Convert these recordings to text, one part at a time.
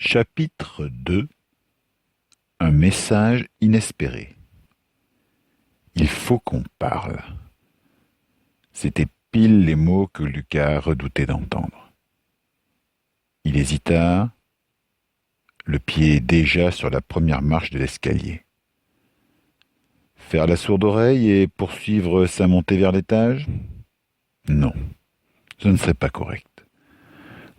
Chapitre 2. Un message inespéré. Il faut qu'on parle. C'étaient pile les mots que Lucas redoutait d'entendre. Il hésita, le pied déjà sur la première marche de l'escalier. Faire la sourde oreille et poursuivre sa montée vers l'étage? Non, ce ne serait pas correct.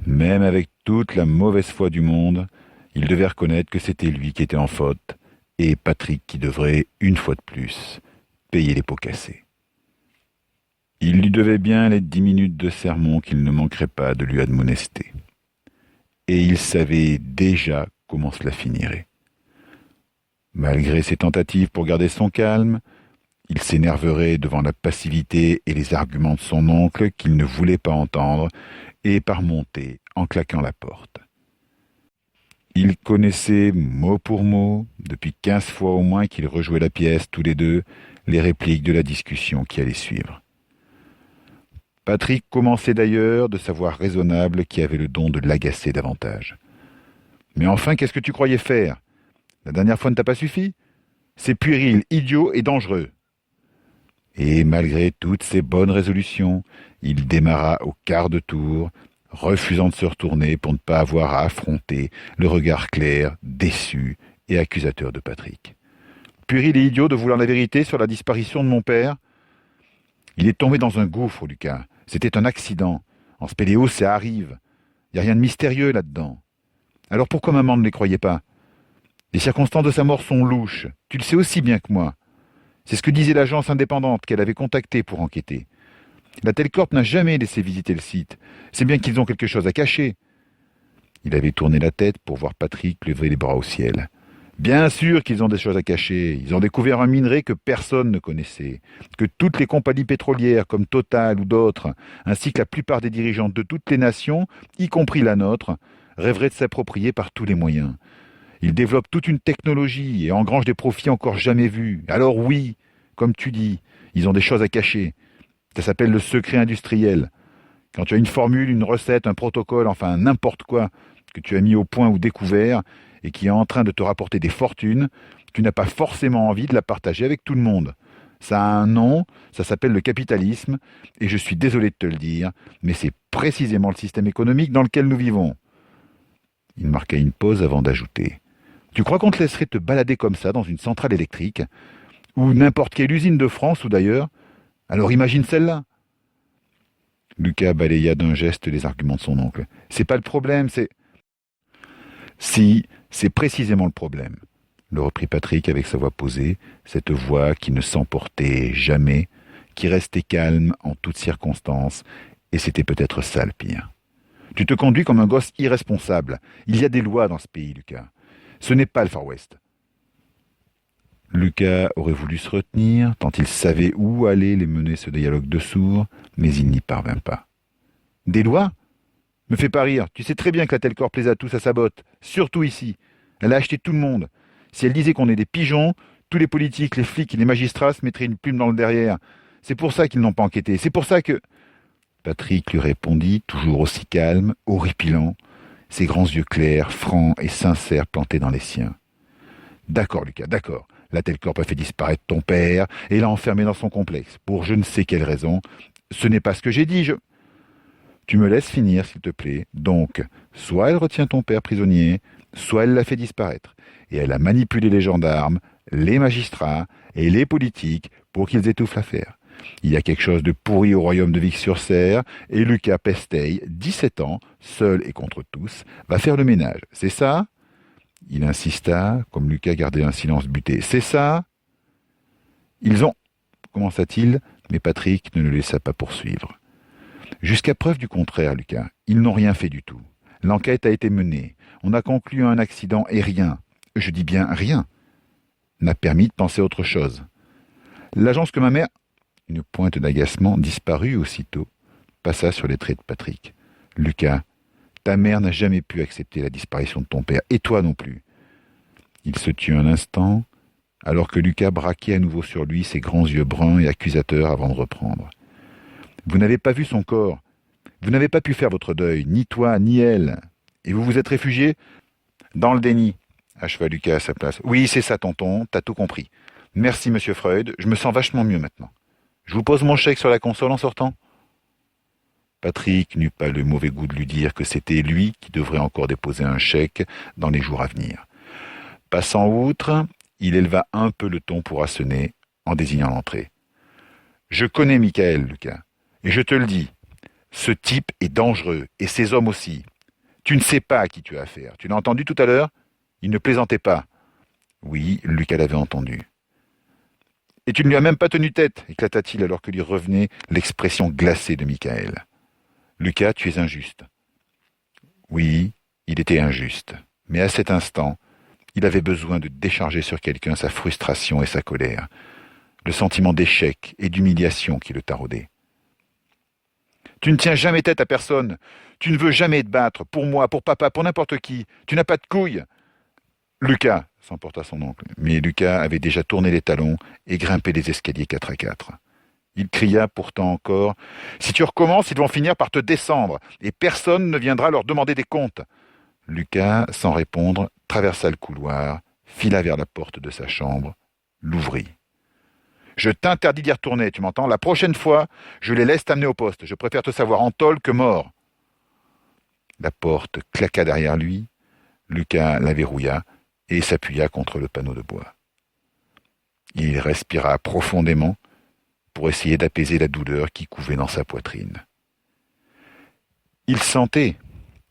Même avec toute la mauvaise foi du monde, il devait reconnaître que c'était lui qui était en faute, et Patrick qui devrait, une fois de plus, payer les pots cassés. Il lui devait bien les 10 minutes de sermon qu'il ne manquerait pas de lui admonester. Et il savait déjà comment cela finirait. Malgré ses tentatives pour garder son calme, il s'énerverait devant la passivité et les arguments de son oncle qu'il ne voulait pas entendre, et par monter en claquant la porte. Ils connaissaient mot pour mot, depuis 15 fois au moins qu'ils rejouaient la pièce tous les deux, les répliques de la discussion qui allait suivre. Patrick commençait d'ailleurs de sa voix raisonnable qui avait le don de l'agacer davantage. « Mais enfin, qu'est-ce que tu croyais faire? La dernière fois ne t'a pas suffi? C'est puéril, idiot et dangereux. » Et malgré toutes ses bonnes résolutions, il démarra au quart de tour, refusant de se retourner pour ne pas avoir à affronter le regard clair, déçu et accusateur de Patrick. Puéril et idiot de vouloir la vérité sur la disparition de mon père? Il est tombé dans un gouffre, Lucas. C'était un accident. En spéléo, ça arrive. Il n'y a rien de mystérieux là-dedans. Alors pourquoi maman ne les croyait pas? Les circonstances de sa mort sont louches. Tu le sais aussi bien que moi. C'est ce que disait l'agence indépendante qu'elle avait contactée pour enquêter. La Telcorp n'a jamais laissé visiter le site. C'est bien qu'ils ont quelque chose à cacher. Il avait tourné la tête pour voir Patrick lever les bras au ciel. Bien sûr qu'ils ont des choses à cacher. Ils ont découvert un minerai que personne ne connaissait, que toutes les compagnies pétrolières comme Total ou d'autres, ainsi que la plupart des dirigeants de toutes les nations, y compris la nôtre, rêveraient de s'approprier par tous les moyens. Ils développent toute une technologie et engrangent des profits encore jamais vus. Alors oui, comme tu dis, ils ont des choses à cacher. Ça s'appelle le secret industriel. Quand tu as une formule, une recette, un protocole, enfin n'importe quoi que tu as mis au point ou découvert et qui est en train de te rapporter des fortunes, tu n'as pas forcément envie de la partager avec tout le monde. Ça a un nom, ça s'appelle le capitalisme, et je suis désolé de te le dire, mais c'est précisément le système économique dans lequel nous vivons. Il marqua une pause avant d'ajouter. Tu crois qu'on te laisserait te balader comme ça dans une centrale électrique, ou n'importe quelle usine de France ou d'ailleurs? Alors imagine celle-là. Lucas balaya d'un geste les arguments de son oncle. C'est pas le problème, c'est... Si, c'est précisément le problème, le reprit Patrick avec sa voix posée, cette voix qui ne s'emportait jamais, qui restait calme en toutes circonstances, et c'était peut-être ça le pire. Tu te conduis comme un gosse irresponsable. Il y a des lois dans ce pays, Lucas. Ce n'est pas le Far West. Lucas aurait voulu se retenir, tant il savait où allait les mener ce dialogue de sourds, mais il n'y parvint pas. « Des lois? Me fais pas rire. Tu sais très bien que la Telcorp les a tous à sa botte, surtout ici. Elle a acheté tout le monde. Si elle disait qu'on est des pigeons, tous les politiques, les flics et les magistrats se mettraient une plume dans le derrière. C'est pour ça qu'ils n'ont pas enquêté. C'est pour ça que... » Patrick lui répondit, toujours aussi calme, horripilant, ses grands yeux clairs, francs et sincères plantés dans les siens. « D'accord, Lucas, d'accord. La Telcorp a fait disparaître ton père et l'a enfermé dans son complexe. Pour je ne sais quelle raison. Ce n'est pas ce que j'ai dit, je... Tu me laisses finir, s'il te plaît. Donc, soit elle retient ton père prisonnier, soit elle l'a fait disparaître. Et elle a manipulé les gendarmes, les magistrats et les politiques pour qu'ils étouffent l'affaire. Il y a quelque chose de pourri au royaume de Vic-sur-Serre, et Lucas Pesteil, 17 ans, seul et contre tous, va faire le ménage. C'est ça? Il insista, comme Lucas gardait un silence buté. « C'est ça ?» Ils ont... commença-t-il, mais Patrick ne le laissa pas poursuivre. Jusqu'à preuve du contraire, Lucas, ils n'ont rien fait du tout. L'enquête a été menée. On a conclu à un accident et rien, je dis bien rien, n'a permis de penser autre chose. L'agence que ma mère... Une pointe d'agacement disparut aussitôt, passa sur les traits de Patrick. « Lucas, ta mère n'a jamais pu accepter la disparition de ton père, et toi non plus. » Il se tut un instant, alors que Lucas braquait à nouveau sur lui ses grands yeux bruns et accusateurs avant de reprendre. « Vous n'avez pas vu son corps. Vous n'avez pas pu faire votre deuil, ni toi, ni elle. Et vous vous êtes réfugié? Dans le déni, acheva Lucas à sa place. Oui, c'est ça, tonton, t'as tout compris. Merci, monsieur Freud, je me sens vachement mieux maintenant. Je vous pose mon chèque sur la console en sortant. Patrick n'eut pas le mauvais goût de lui dire que c'était lui qui devrait encore déposer un chèque dans les jours à venir. Passant outre, il éleva un peu le ton pour assonner en désignant l'entrée. Je connais Michael, Lucas, et je te le dis, ce type est dangereux, et ces hommes aussi. Tu ne sais pas à qui tu as affaire. Tu l'as entendu tout à l'heure? Il ne plaisantait pas. Oui, Lucas l'avait entendu. Et tu ne lui as même pas tenu tête, éclata-t-il alors que lui revenait l'expression glacée de Michael. Lucas, tu es injuste. Oui, il était injuste. Mais à cet instant, il avait besoin de décharger sur quelqu'un sa frustration et sa colère, le sentiment d'échec et d'humiliation qui le taraudait. Tu ne tiens jamais tête à personne. Tu ne veux jamais te battre pour moi, pour papa, pour n'importe qui. Tu n'as pas de couilles. Lucas, s'emporta son oncle. Mais Lucas avait déjà tourné les talons et grimpé les escaliers 4 à 4. Il cria pourtant encore « Si tu recommences, ils vont finir par te descendre, et personne ne viendra leur demander des comptes. » Lucas, sans répondre, traversa le couloir, fila vers la porte de sa chambre, l'ouvrit. « Je t'interdis d'y retourner, tu m'entends? La prochaine fois, je les laisse t'amener au poste. Je préfère te savoir en tôle que mort. » La porte claqua derrière lui. Lucas la verrouilla et s'appuya contre le panneau de bois. Il respira profondément pour essayer d'apaiser la douleur qui couvait dans sa poitrine. Il sentait,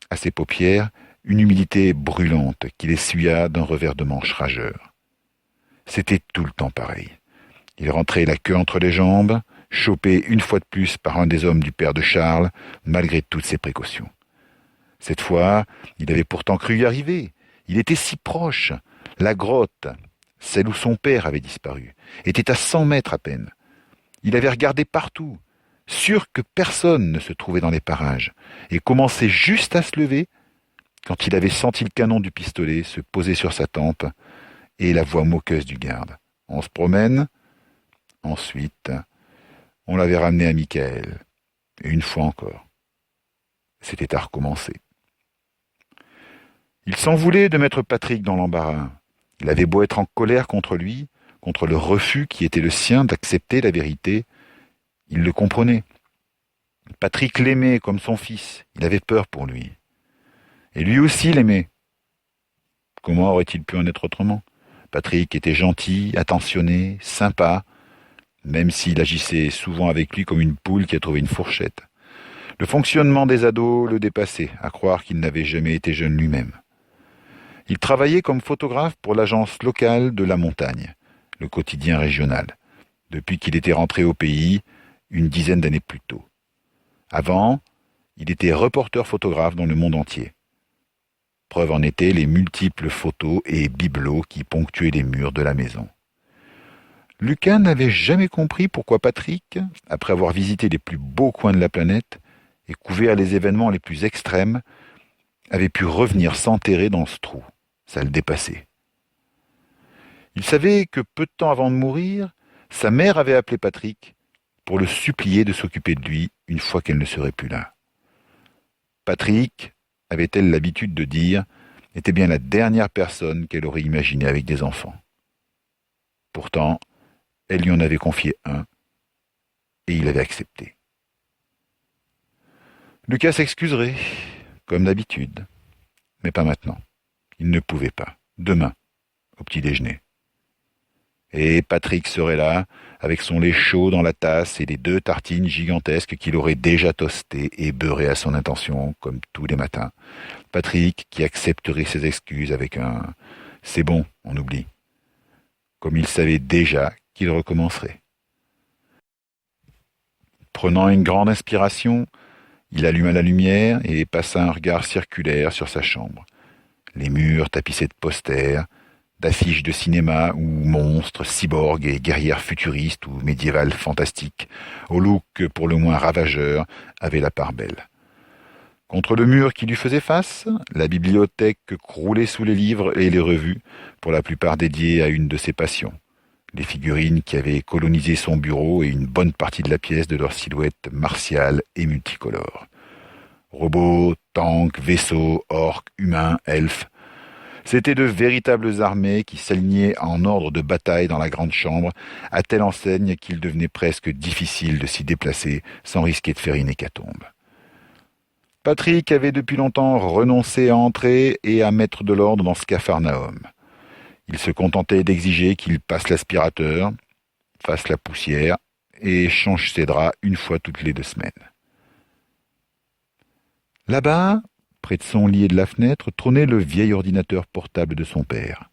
à ses paupières, une humidité brûlante qu'il essuya d'un revers de manche rageur. C'était tout le temps pareil. Il rentrait la queue entre les jambes, chopé une fois de plus par un des hommes du père de Charles, malgré toutes ses précautions. Cette fois, il avait pourtant cru y arriver. Il était si proche. La grotte, celle où son père avait disparu, était à 100 mètres à peine. Il avait regardé partout, sûr que personne ne se trouvait dans les parages, et commençait juste à se lever quand il avait senti le canon du pistolet se poser sur sa tempe et la voix moqueuse du garde. On se promène. Ensuite, on l'avait ramené à Michael. Et une fois encore. C'était à recommencer. Il s'en voulait de mettre Patrick dans l'embarras. Il avait beau être en colère contre lui, contre le refus qui était le sien d'accepter la vérité, il le comprenait. Patrick l'aimait comme son fils, il avait peur pour lui. Et lui aussi l'aimait. Comment aurait-il pu en être autrement? Patrick était gentil, attentionné, sympa, même s'il agissait souvent avec lui comme une poule qui a trouvé une fourchette. Le fonctionnement des ados le dépassait, à croire qu'il n'avait jamais été jeune lui-même. Il travaillait comme photographe pour l'agence locale de La Montagne, le quotidien régional, depuis qu'il était rentré au pays une dizaine d'années plus tôt. Avant, il était reporter photographe dans le monde entier. Preuve en était les multiples photos et bibelots qui ponctuaient les murs de la maison. Lucas n'avait jamais compris pourquoi Patrick, après avoir visité les plus beaux coins de la planète et couvert les événements les plus extrêmes, avait pu revenir s'enterrer dans ce trou. Ça le dépassait. Il savait que peu de temps avant de mourir, sa mère avait appelé Patrick pour le supplier de s'occuper de lui une fois qu'elle ne serait plus là. Patrick, avait-elle l'habitude de dire, était bien la dernière personne qu'elle aurait imaginée avec des enfants. Pourtant, elle lui en avait confié un, et il avait accepté. Lucas s'excuserait, comme d'habitude, mais pas maintenant. Il ne pouvait pas. Demain, au petit déjeuner. Et Patrick serait là, avec son lait chaud dans la tasse et les 2 tartines gigantesques qu'il aurait déjà toastées et beurrées à son intention, comme tous les matins. Patrick qui accepterait ses excuses avec un « c'est bon, on oublie », comme il savait déjà qu'il recommencerait. Prenant une grande inspiration, il alluma la lumière et passa un regard circulaire sur sa chambre. Les murs tapissés de posters, d'affiches de cinéma où monstres, cyborgs et guerrières futuristes ou médiévales fantastiques, au look pour le moins ravageur, avaient la part belle. Contre le mur qui lui faisait face, la bibliothèque croulait sous les livres et les revues, pour la plupart dédiées à une de ses passions, les figurines qui avaient colonisé son bureau et une bonne partie de la pièce de leur silhouette martiale et multicolore. Robots, tanks, vaisseaux, orques, humains, elfes. C'étaient de véritables armées qui s'alignaient en ordre de bataille dans la grande chambre, à telle enseigne qu'il devenait presque difficile de s'y déplacer sans risquer de faire une hécatombe. Patrick avait depuis longtemps renoncé à entrer et à mettre de l'ordre dans ce capharnaüm. Il se contentait d'exiger qu'il passe l'aspirateur, fasse la poussière et change ses draps une fois toutes les 2 semaines. Là-bas, près de son lit et de la fenêtre, trônait le vieil ordinateur portable de son père,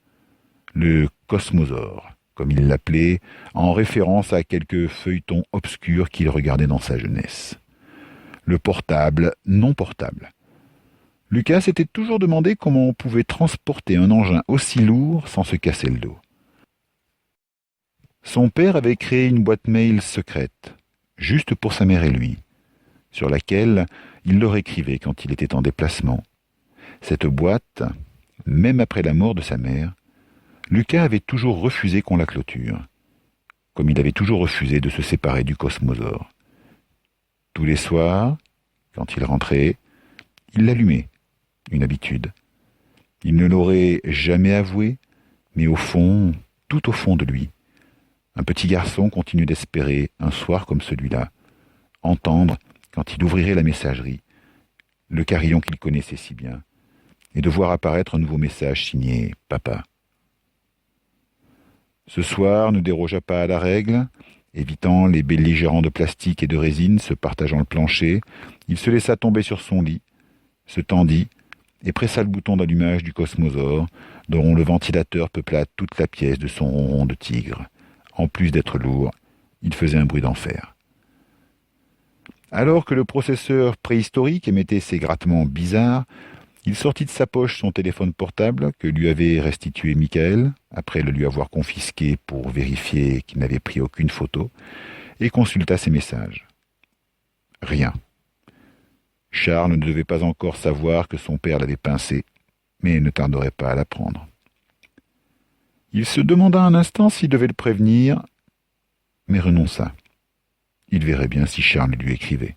le Cosmosaure, comme il l'appelait, en référence à quelques feuilletons obscurs qu'il regardait dans sa jeunesse. Le portable non portable. Lucas s'était toujours demandé comment on pouvait transporter un engin aussi lourd sans se casser le dos. Son père avait créé une boîte mail secrète, juste pour sa mère et lui, sur laquelle il leur écrivait quand il était en déplacement. Cette boîte, même après la mort de sa mère, Lucas avait toujours refusé qu'on la clôture, comme il avait toujours refusé de se séparer du Cosmosaure. Tous les soirs, quand il rentrait, il l'allumait, une habitude. Il ne l'aurait jamais avoué, mais au fond, tout au fond de lui, un petit garçon continue d'espérer, un soir comme celui-là, entendre, quand il ouvrirait la messagerie, le carillon qu'il connaissait si bien, et de voir apparaître un nouveau message signé « Papa ». Ce soir ne dérogea pas à la règle. Évitant les belligérants de plastique et de résine se partageant le plancher, il se laissa tomber sur son lit, se tendit et pressa le bouton d'allumage du Cosmosaure, dont le ventilateur peupla toute la pièce de son ronron de tigre. En plus d'être lourd, il faisait un bruit d'enfer. Alors que le processeur préhistorique émettait ces grattements bizarres, il sortit de sa poche son téléphone portable que lui avait restitué Michael, après le lui avoir confisqué pour vérifier qu'il n'avait pris aucune photo, et consulta ses messages. Rien. Charles ne devait pas encore savoir que son père l'avait pincé, mais ne tarderait pas à l'apprendre. Il se demanda un instant s'il devait le prévenir, mais renonça. Il verrait bien si Charles lui écrivait.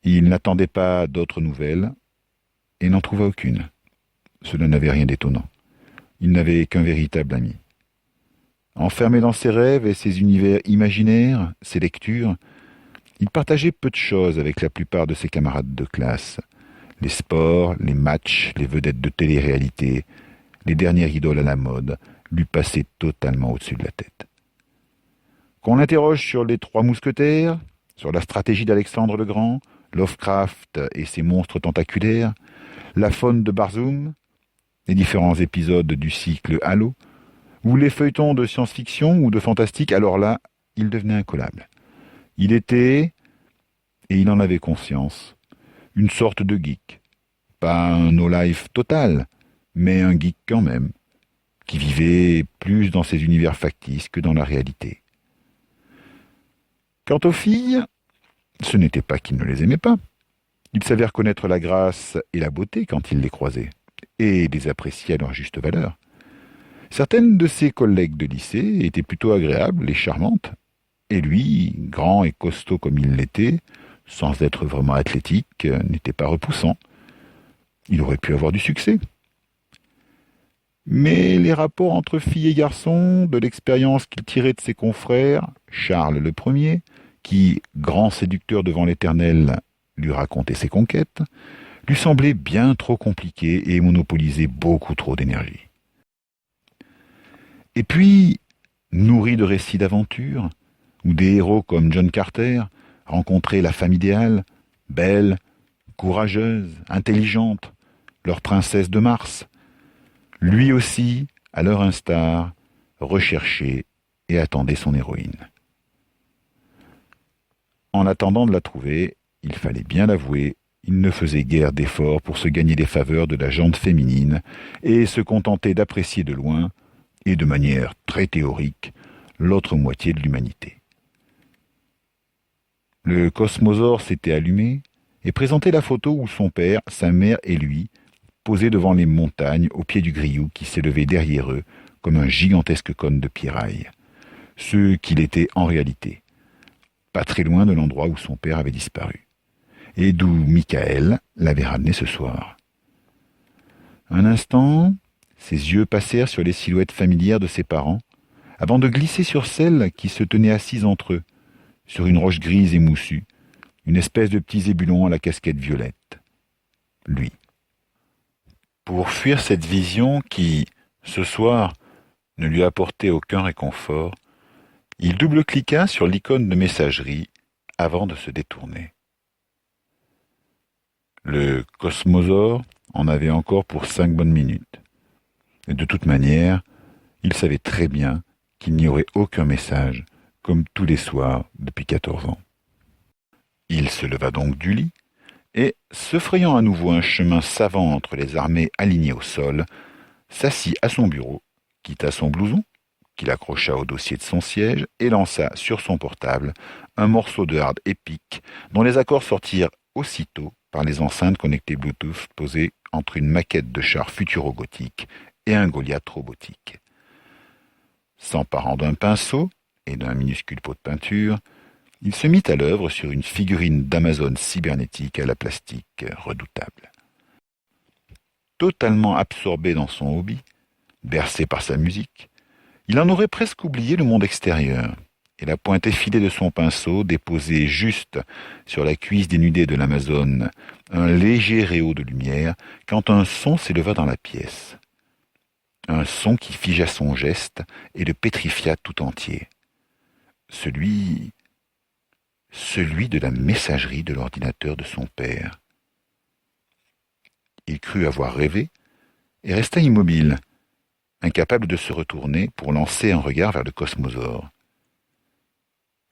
Il n'attendait pas d'autres nouvelles et n'en trouva aucune. Cela n'avait rien d'étonnant. Il n'avait qu'un véritable ami. Enfermé dans ses rêves et ses univers imaginaires, ses lectures, il partageait peu de choses avec la plupart de ses camarades de classe. Les sports, les matchs, les vedettes de télé-réalité, les dernières idoles à la mode lui passaient totalement au-dessus de la tête. Qu'on l'interroge sur les 3 mousquetaires, sur la stratégie d'Alexandre le Grand, Lovecraft et ses monstres tentaculaires, la faune de Barzoum, les différents épisodes du cycle Halo, ou les feuilletons de science-fiction ou de fantastique, alors là, il devenait incollable. Il était, et il en avait conscience, une sorte de geek. Pas un no-life total, mais un geek quand même, qui vivait plus dans ses univers factices que dans la réalité. Quant aux filles, ce n'était pas qu'il ne les aimait pas. Il savait reconnaître la grâce et la beauté quand il les croisait, et les appréciait à leur juste valeur. Certaines de ses collègues de lycée étaient plutôt agréables et charmantes, et lui, grand et costaud comme il l'était, sans être vraiment athlétique, n'était pas repoussant. Il aurait pu avoir du succès. Mais les rapports entre filles et garçons, de l'expérience qu'il tirait de ses confrères, Charles le premier, qui, grand séducteur devant l'Éternel, lui racontait ses conquêtes, lui semblaient bien trop compliqués et monopolisaient beaucoup trop d'énergie. Et puis, nourri de récits d'aventure, où des héros comme John Carter rencontraient la femme idéale, belle, courageuse, intelligente, leur princesse de Mars, lui aussi, à leur instar, recherchait et attendait son héroïne. En attendant de la trouver, il fallait bien l'avouer, il ne faisait guère d'efforts pour se gagner les faveurs de la gente féminine et se contentait d'apprécier de loin, et de manière très théorique, l'autre moitié de l'humanité. Le Cosmosaure s'était allumé et présentait la photo où son père, sa mère et lui posés devant les montagnes au pied du Grioux qui s'élevait derrière eux comme un gigantesque cône de pierraille, ce qu'il était en réalité, pas très loin de l'endroit où son père avait disparu, et d'où Michael l'avait ramené ce soir. Un instant, ses yeux passèrent sur les silhouettes familières de ses parents, avant de glisser sur celle qui se tenait assise entre eux, sur une roche grise et moussue, une espèce de petit zébulon à la casquette violette. Lui. Pour fuir cette vision qui, ce soir, ne lui apportait aucun réconfort, il double-cliqua sur l'icône de messagerie avant de se détourner. Le Cosmosaure en avait encore pour 5 bonnes minutes. Et de toute manière, il savait très bien qu'il n'y aurait aucun message, comme tous les soirs depuis 14 ans. Il se leva donc du lit, et, se frayant à nouveau un chemin savant entre les armées alignées au sol, s'assit à son bureau, quitta son blouson, qu'il accrocha au dossier de son siège, et lança sur son portable un morceau de hard épique dont les accords sortirent aussitôt par les enceintes connectées Bluetooth posées entre une maquette de char futuro-gothique et un Goliath robotique. S'emparant d'un pinceau et d'un minuscule pot de peinture, il se mit à l'œuvre sur une figurine d'Amazone cybernétique à la plastique redoutable. Totalement absorbé dans son hobby, bercé par sa musique, il en aurait presque oublié le monde extérieur, et la pointe effilée de son pinceau déposait juste sur la cuisse dénudée de l'Amazone un léger réau de lumière quand un son s'éleva dans la pièce. Un son qui figea son geste et le pétrifia tout entier. Celui de la messagerie de l'ordinateur de son père. Il crut avoir rêvé et resta immobile, incapable de se retourner pour lancer un regard vers le Cosmosaure.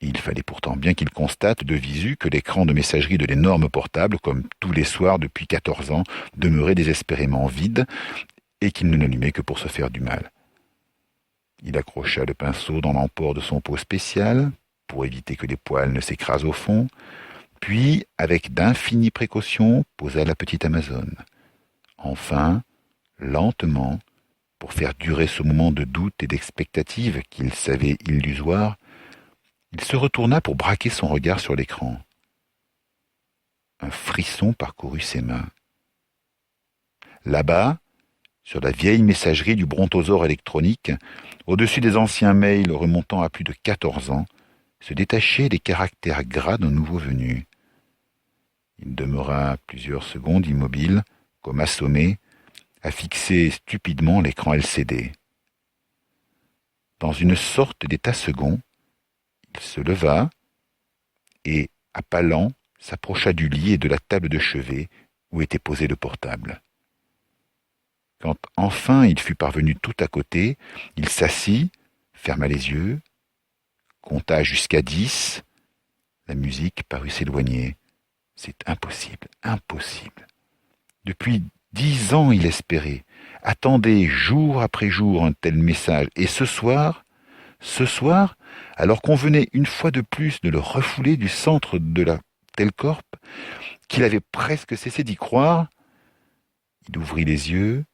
Il fallait pourtant bien qu'il constate de visu que l'écran de messagerie de l'énorme portable, comme tous les soirs depuis 14 ans, demeurait désespérément vide et qu'il ne l'allumait que pour se faire du mal. Il accrocha le pinceau dans l'emport de son pot spécial, pour éviter que les poils ne s'écrasent au fond, puis, avec d'infinies précautions, posa la petite Amazone. Enfin, lentement, pour faire durer ce moment de doute et d'expectative qu'il savait illusoire, il se retourna pour braquer son regard sur l'écran. Un frisson parcourut ses mains. Là-bas, sur la vieille messagerie du brontosaure électronique, au-dessus des anciens mails remontant à plus de 14 ans, se détachaient les caractères gras d'un nouveau venu. Il demeura plusieurs secondes immobile, comme assommé, à fixer stupidement l'écran LCD. Dans une sorte d'état second, il se leva et, à pas lents, s'approcha du lit et de la table de chevet où était posé le portable. Quand enfin il fut parvenu tout à côté, il s'assit, ferma les yeux, compta jusqu'à 10. La musique parut s'éloigner. C'est impossible, impossible. Depuis 10 ans il espérait, attendait jour après jour un tel message. Et ce soir, alors qu'on venait une fois de plus de le refouler du centre de la Telcorp, qu'il avait presque cessé d'y croire, il ouvrit les yeux,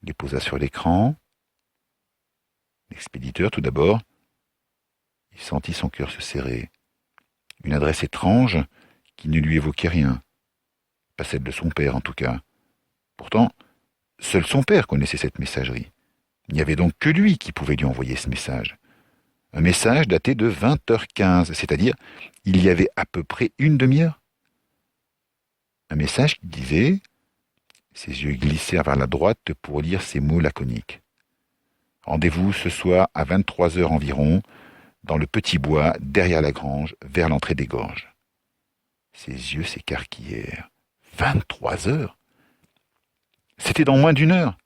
les posa sur l'écran. L'expéditeur, tout d'abord, il sentit son cœur se serrer. Une adresse étrange qui ne lui évoquait rien. Pas celle de son père, en tout cas. Pourtant, seul son père connaissait cette messagerie. Il n'y avait donc que lui qui pouvait lui envoyer ce message. Un message daté de 20h15, c'est-à-dire il y avait à peu près une demi-heure. Un message qui disait... Ses yeux glissèrent vers la droite pour lire ces mots laconiques. Rendez-vous ce soir à 23h environ, dans le petit bois, derrière la grange, vers l'entrée des gorges. Ses yeux s'écarquillèrent. 23h ? C'était dans moins d'1 heure.